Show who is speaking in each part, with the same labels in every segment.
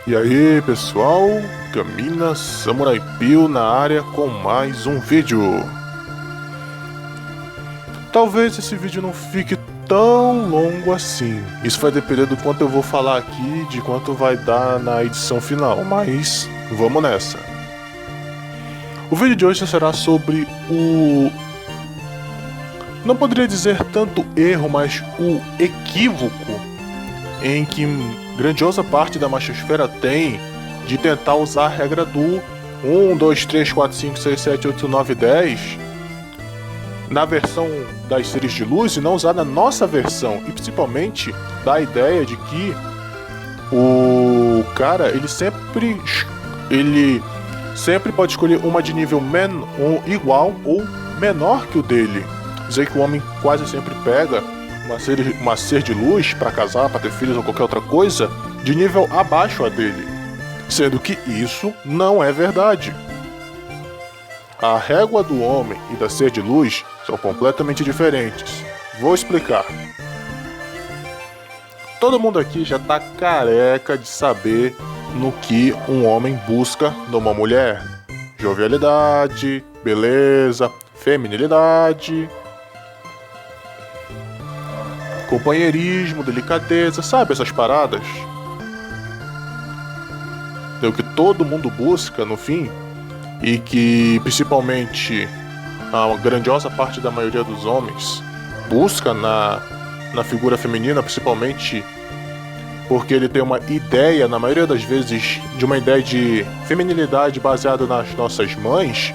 Speaker 1: E aí pessoal, Camina Samurai Pio na área com mais um vídeo. Talvez esse vídeo não fique tão longo assim. Isso vai depender do quanto eu vou falar aqui, de quanto vai dar na edição final, mas vamos nessa. O vídeo de hoje será sobre não poderia dizer tanto erro, mas o equívoco em que grandiosa parte da machosfera tem de tentar usar a regra do 1, 2, 3, 4, 5, 6, 7, 8, 9, 10 na versão das seres de luz e não usar na nossa versão, e principalmente da ideia de que o cara ele sempre pode escolher uma de nível igual ou menor que o dele. Dizer que o homem quase sempre pega uma ser de luz para casar, para ter filhos ou qualquer outra coisa de nível abaixo a dele, sendo que isso não é verdade. A régua do homem e da ser de luz são completamente diferentes. Vou explicar. Todo mundo aqui já tá careca de saber no que um homem busca numa mulher: jovialidade, beleza, feminilidade, companheirismo, delicadeza, sabe essas paradas? É o que todo mundo busca no fim, e que principalmente a grandiosa parte da maioria dos homens busca na figura feminina, principalmente porque ele tem uma ideia, na maioria das vezes, de uma ideia de feminilidade baseada nas nossas mães,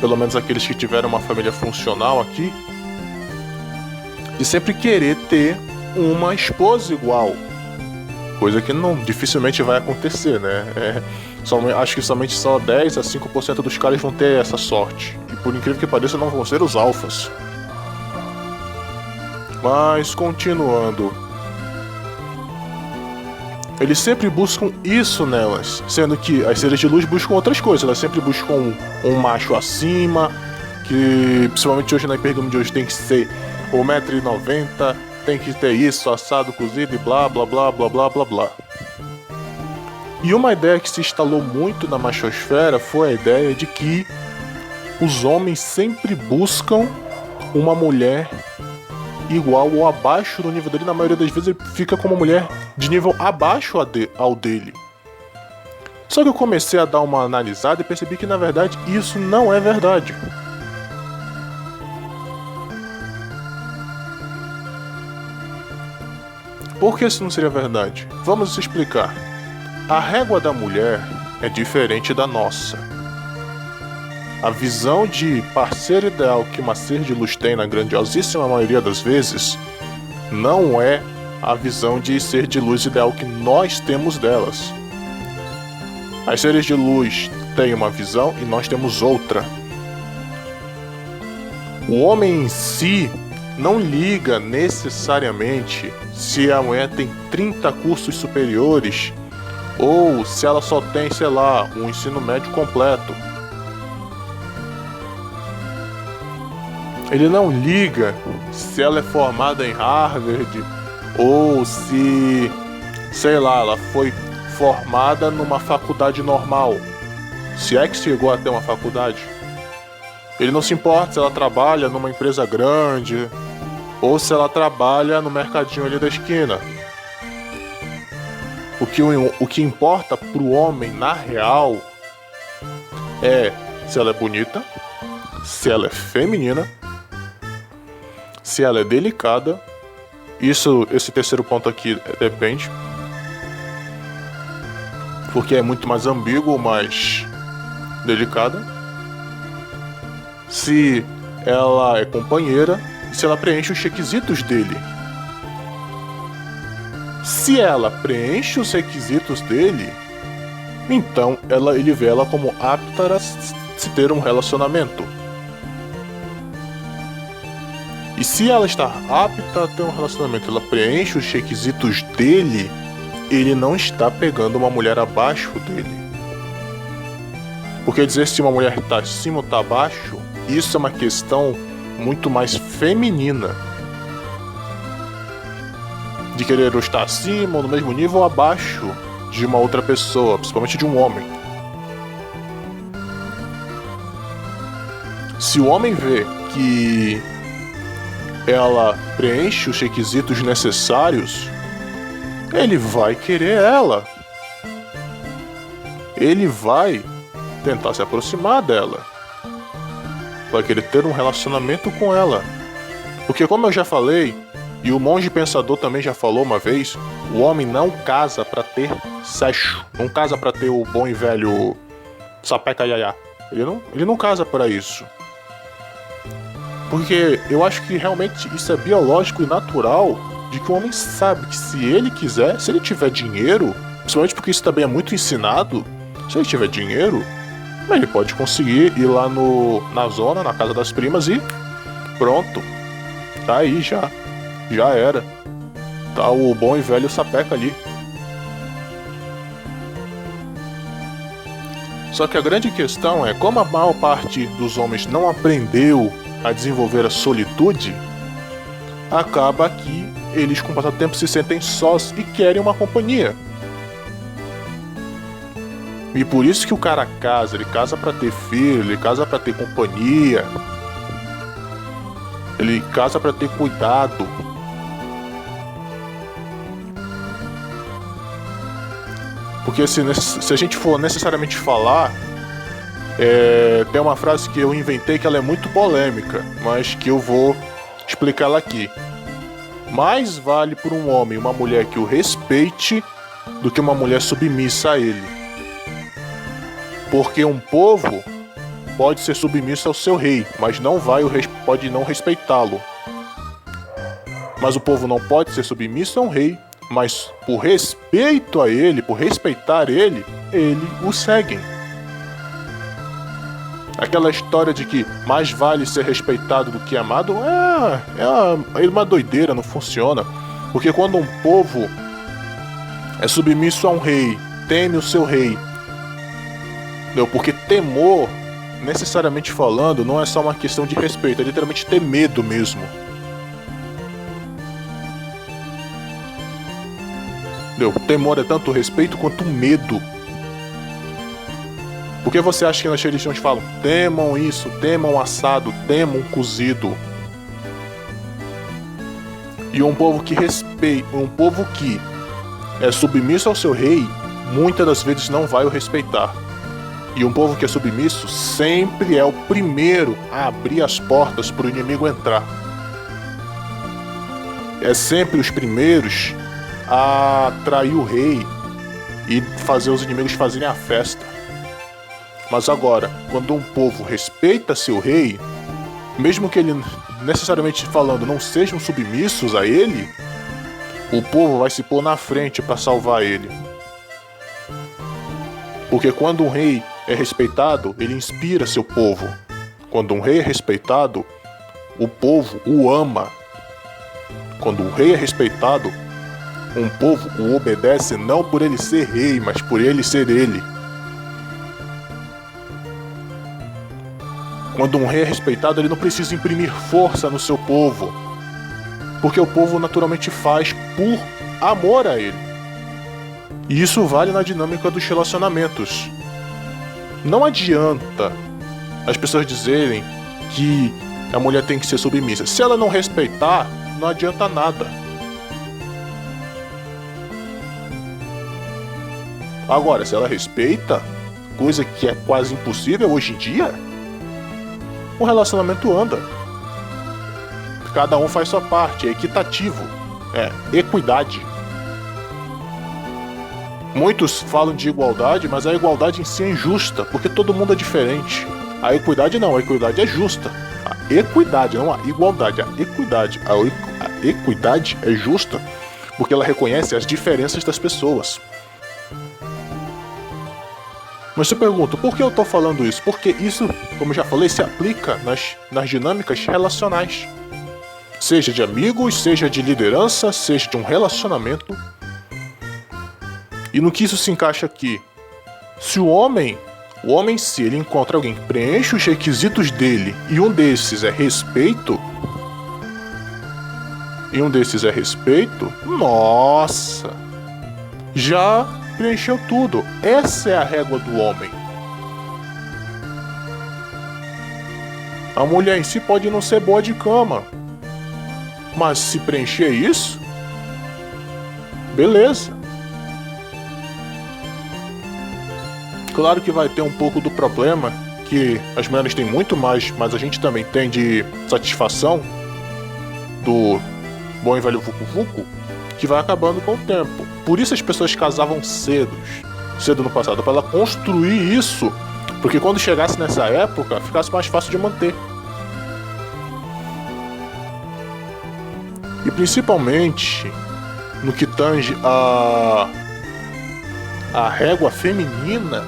Speaker 1: pelo menos aqueles que tiveram uma família funcional aqui, de sempre querer ter uma esposa igual, coisa que dificilmente vai acontecer, né? Acho que somente só 10 a 5% dos caras vão ter essa sorte, e por incrível que pareça não vão ser os alfas. Mas continuando, eles sempre buscam isso nelas, sendo que as seres de luz buscam outras coisas. Elas sempre buscam um macho acima, que principalmente hoje na pergunta de hoje tem que ser 1,90 m, tem que ter isso, assado, cozido e blá blá blá blá blá blá blá. E uma ideia que se instalou muito na machosfera foi a ideia de que os homens sempre buscam uma mulher igual ou abaixo do nível dele. Na maioria das vezes ele fica com uma mulher de nível abaixo ao dele. Só que eu comecei a dar uma analisada e percebi que na verdade isso não é verdade. Por que isso não seria verdade? Vamos explicar. A régua da mulher é diferente da nossa. A visão de parceiro ideal que uma ser de luz tem na grandiosíssima maioria das vezes não é a visão de ser de luz ideal que nós temos delas. As seres de luz têm uma visão e nós temos outra. O homem em si não liga necessariamente se a mulher tem 30 cursos superiores ou se ela só tem, sei lá, um ensino médio completo. Ele não liga se ela é formada em Harvard ou se, sei lá, ela foi formada numa faculdade normal, se é que chegou a ter uma faculdade. Ele não se importa se ela trabalha numa empresa grande ou se ela trabalha no mercadinho ali da esquina. O que importa pro homem, na real, é se ela é bonita, se ela é feminina, se ela é delicada. Esse terceiro ponto aqui depende, porque é muito mais ambíguo, mais delicada. Se ela é companheira, se ela preenche os requisitos dele. Se ela preenche os requisitos dele, então ele vê ela como apta a se ter um relacionamento. E se ela está apta a ter um relacionamento, ela preenche os requisitos dele, ele não está pegando uma mulher abaixo dele. Porque dizer se uma mulher está acima ou está abaixo, isso é uma questão muito mais feminina. De querer estar acima ou no mesmo nível ou abaixo de uma outra pessoa, principalmente de um homem. Se o homem vê que ela preenche os requisitos necessários, ele vai querer ela. Ele vai tentar se aproximar dela. Vai querer ter um relacionamento com ela. Porque, como eu já falei, e o monge pensador também já falou uma vez, o homem não casa para ter sexo. Não casa para ter o bom e velho sapeca iaiá. Ele não casa para isso. Porque eu acho que realmente isso é biológico e natural, de que o homem sabe que se ele quiser, se ele tiver dinheiro, principalmente porque isso também é muito ensinado, se ele tiver dinheiro, ele pode conseguir ir lá na zona, na casa das primas e pronto. Tá aí já era. Tá o bom e velho sapeca ali. Só que a grande questão é, como a maior parte dos homens não aprendeu a desenvolver a solitude, acaba que eles com o passar do tempo se sentem sós e querem uma companhia. E por isso que o cara casa, ele casa pra ter filho, ele casa pra ter companhia, ele casa pra ter cuidado. Porque se a gente for necessariamente falar, tem uma frase que eu inventei que ela é muito polêmica, mas que eu vou explicar ela aqui. Mais vale por um homem uma mulher que o respeite do que uma mulher submissa a ele. Porque um povo pode ser submisso ao seu rei, mas pode não respeitá-lo. Mas o povo não pode ser submisso a um rei, mas por respeito a ele, por respeitar ele o seguem. Aquela história de que mais vale ser respeitado do que amado é uma doideira, não funciona. Porque quando um povo é submisso a um rei, teme o seu rei, porque temor, necessariamente falando, não é só uma questão de respeito, é literalmente ter medo mesmo. Temor é tanto respeito quanto medo. Por que você acha que nas religiões falam temam isso, temam assado, temam cozido? E um povo que respeita, um povo que é submisso ao seu rei, muitas das vezes não vai o respeitar. E um povo que é submisso sempre é o primeiro a abrir as portas para o inimigo entrar. É sempre os primeiros a trair o rei e fazer os inimigos fazerem a festa. Mas agora, quando um povo respeita seu rei, mesmo que ele, necessariamente falando, não sejam submissos a ele, o povo vai se pôr na frente para salvar ele. Porque quando um rei é respeitado, ele inspira seu povo. Quando um rei é respeitado, o povo o ama. Quando um rei é respeitado, um povo o obedece não por ele ser rei, mas por ele ser ele. Quando um rei é respeitado, ele não precisa imprimir força no seu povo, porque o povo naturalmente faz por amor a ele. E isso vale na dinâmica dos relacionamentos. Não adianta as pessoas dizerem que a mulher tem que ser submissa. Se ela não respeitar, não adianta nada. Agora, se ela respeita, coisa que é quase impossível hoje em dia, o relacionamento anda. Cada um faz sua parte, é equitativo, é equidade. Muitos falam de igualdade, mas a igualdade em si é injusta, porque todo mundo é diferente. A equidade não, a equidade é justa. A equidade, não a igualdade, a equidade. A equidade é justa porque ela reconhece as diferenças das pessoas. Mas eu pergunto, por que eu tô falando isso? Porque isso, como eu já falei, se aplica nas dinâmicas relacionais. Seja de amigos, seja de liderança, seja de um relacionamento. E no que isso se encaixa aqui? Se o homem, se ele encontra alguém que preenche os requisitos dele e um desses é respeito, nossa, já preencheu tudo. Essa é a régua do homem. A mulher em si pode não ser boa de cama, mas se preencher isso, beleza. Claro que vai ter um pouco do problema que as mulheres têm muito mais, mas a gente também tem de satisfação do bom e velho vucu-vucu, que vai acabando com o tempo. Por isso as pessoas casavam cedo no passado, para ela construir isso, porque quando chegasse nessa época, ficasse mais fácil de manter. E principalmente no que tange a régua feminina,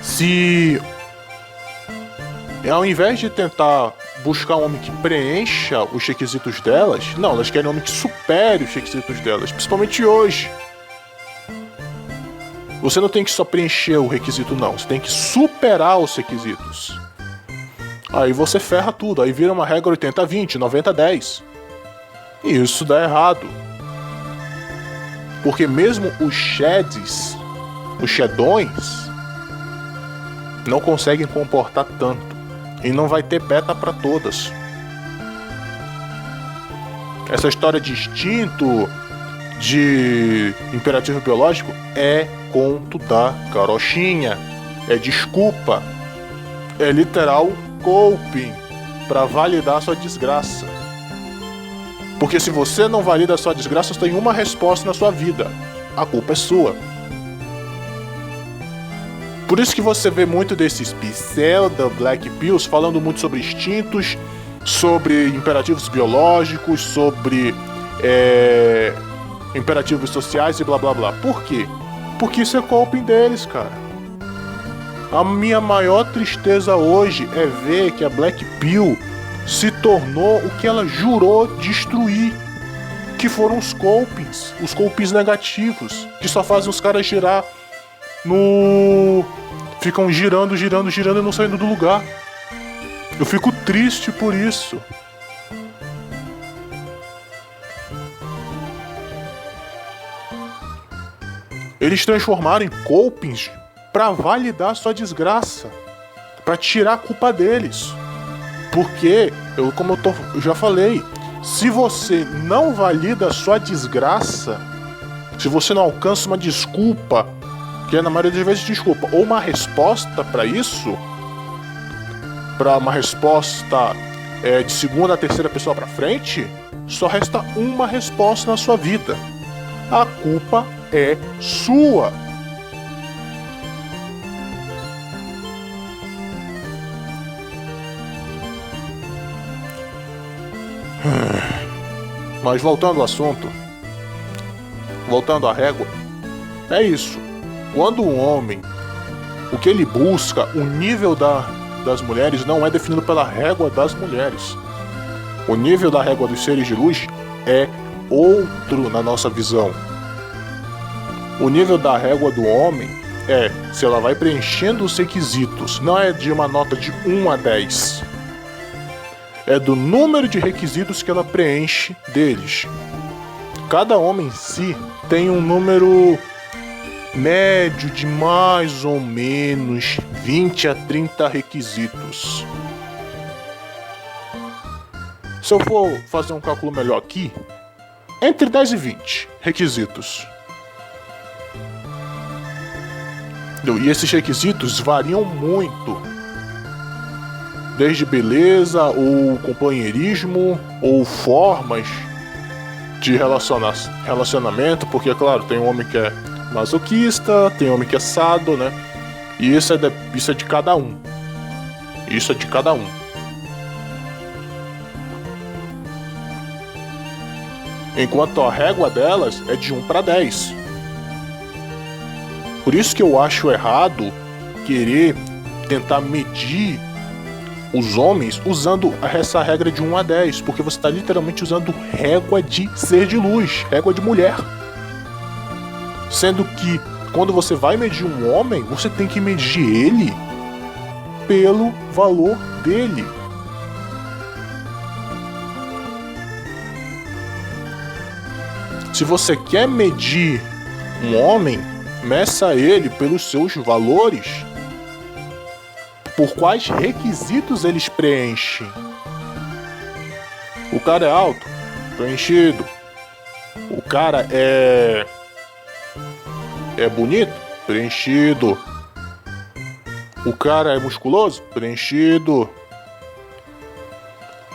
Speaker 1: se ao invés de tentar buscar um homem que preencha os requisitos delas, não, elas querem um homem que supere os requisitos delas, principalmente hoje. Você não tem que só preencher o requisito, não, você tem que superar os requisitos. Aí você ferra tudo, aí vira uma regra 80-20, 90-10. E isso dá errado. Porque mesmo os sheds, os shedões, não conseguem comportar tanto. E não vai ter beta para todas. Essa história de instinto, de imperativo biológico, é conto da carochinha. É desculpa. É literal coping para validar a sua desgraça. Porque se você não valida a sua desgraça, você tem uma resposta na sua vida. A culpa é sua. Por isso que você vê muito desses pseudo Black Pills falando muito sobre instintos, sobre imperativos biológicos, sobre imperativos sociais e blá blá blá. Por quê? Porque isso é coping deles, cara. A minha maior tristeza hoje é ver que a Black Pill se tornou o que ela jurou destruir, que foram os copings negativos, que só fazem os caras girar ficam girando e não saindo do lugar. Eu fico triste por isso. Eles transformaram em copings para validar sua desgraça, para tirar a culpa deles. Porque, eu já falei, se você não valida a sua desgraça, se você não alcança uma desculpa, que é na maioria das vezes desculpa, ou uma resposta para isso, para uma resposta de segunda a terceira pessoa para frente, só resta uma resposta na sua vida. A culpa é sua. Mas voltando ao assunto, voltando à régua, é isso. Quando um homem, o que ele busca, o nível das mulheres não é definido pela régua das mulheres. O nível da régua dos seres de luz é outro na nossa visão. O nível da régua do homem é se ela vai preenchendo os requisitos, não é de uma nota de 1 a 10. É do número de requisitos que ela preenche deles. Cada homem em si tem um número médio de mais ou menos 20 a 30 requisitos. Se eu for fazer um cálculo melhor aqui, entre 10 e 20 requisitos. E esses requisitos variam muito. Desde beleza, ou companheirismo, ou formas de relacionamento, porque, claro, tem um homem que é masoquista, tem homem que é sado, né? E isso é de cada um. Isso é de cada um. Enquanto a régua delas é de 1 para 10. Por isso que eu acho errado querer tentar medir os homens usando essa regra de 1 a 10, porque você está literalmente usando régua de ser de luz, régua de mulher. Sendo que quando você vai medir um homem, você tem que medir ele pelo valor dele. Se você quer medir um homem, meça ele pelos seus valores. Por quais requisitos eles preenchem? O cara é alto? Preenchido. O cara é bonito? Preenchido. O cara é musculoso? Preenchido.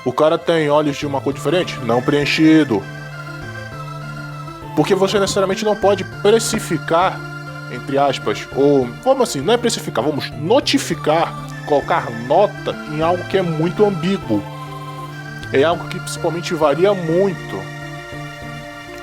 Speaker 1: O cara tem olhos de uma cor diferente? Não preenchido. Porque você necessariamente não pode precificar, entre aspas, ou vamos assim, não é precificar, vamos notificar, colocar nota em algo que é muito ambíguo. É algo que principalmente varia muito.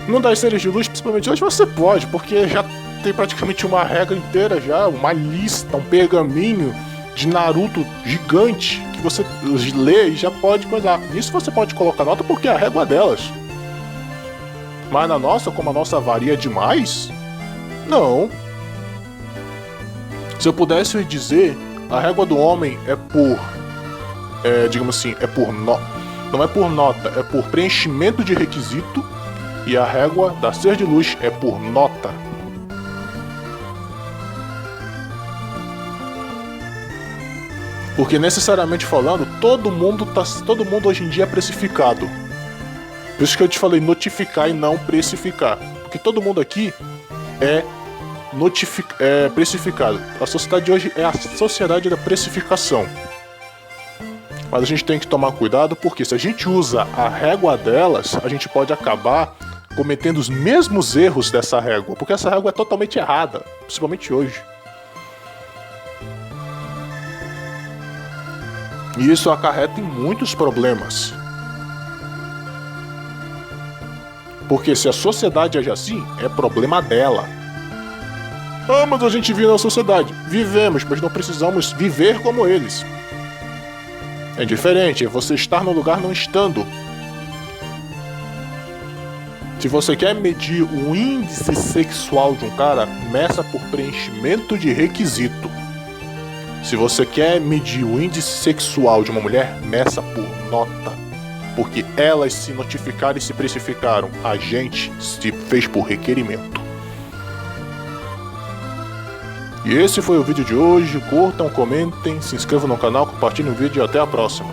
Speaker 1: No das seres de luz, principalmente hoje, você pode, porque já tem praticamente uma regra inteira já, uma lista, um pergaminho de Naruto gigante que você lê e já pode coisar. Nisso você pode colocar nota porque é a régua delas. Mas na nossa, como a nossa varia demais, não. Se eu pudesse dizer, a régua do homem é por, digamos assim, não é por nota, é por preenchimento de requisito, e a régua da ser de luz é por nota. Porque necessariamente falando, todo mundo hoje em dia é precificado. Por isso que eu te falei notificar e não precificar. Porque todo mundo aqui é precificado. A sociedade de hoje é a sociedade da precificação. Mas a gente tem que tomar cuidado, porque se a gente usa a régua delas, a gente pode acabar cometendo os mesmos erros dessa régua. Porque essa régua é totalmente errada, principalmente hoje. E isso acarreta em muitos problemas. Porque se a sociedade age assim, é problema dela. Ah, mas a gente vive na sociedade. Vivemos, mas não precisamos viver como eles. É diferente, é você estar no lugar não estando. Se você quer medir o índice sexual de um cara, meça por preenchimento de requisito. Se você quer medir o índice sexual de uma mulher, meça por nota. Porque elas se notificaram e se precificaram. A gente se fez por requerimento. E esse foi o vídeo de hoje. Curtam, comentem, se inscrevam no canal, compartilhem o vídeo e até a próxima.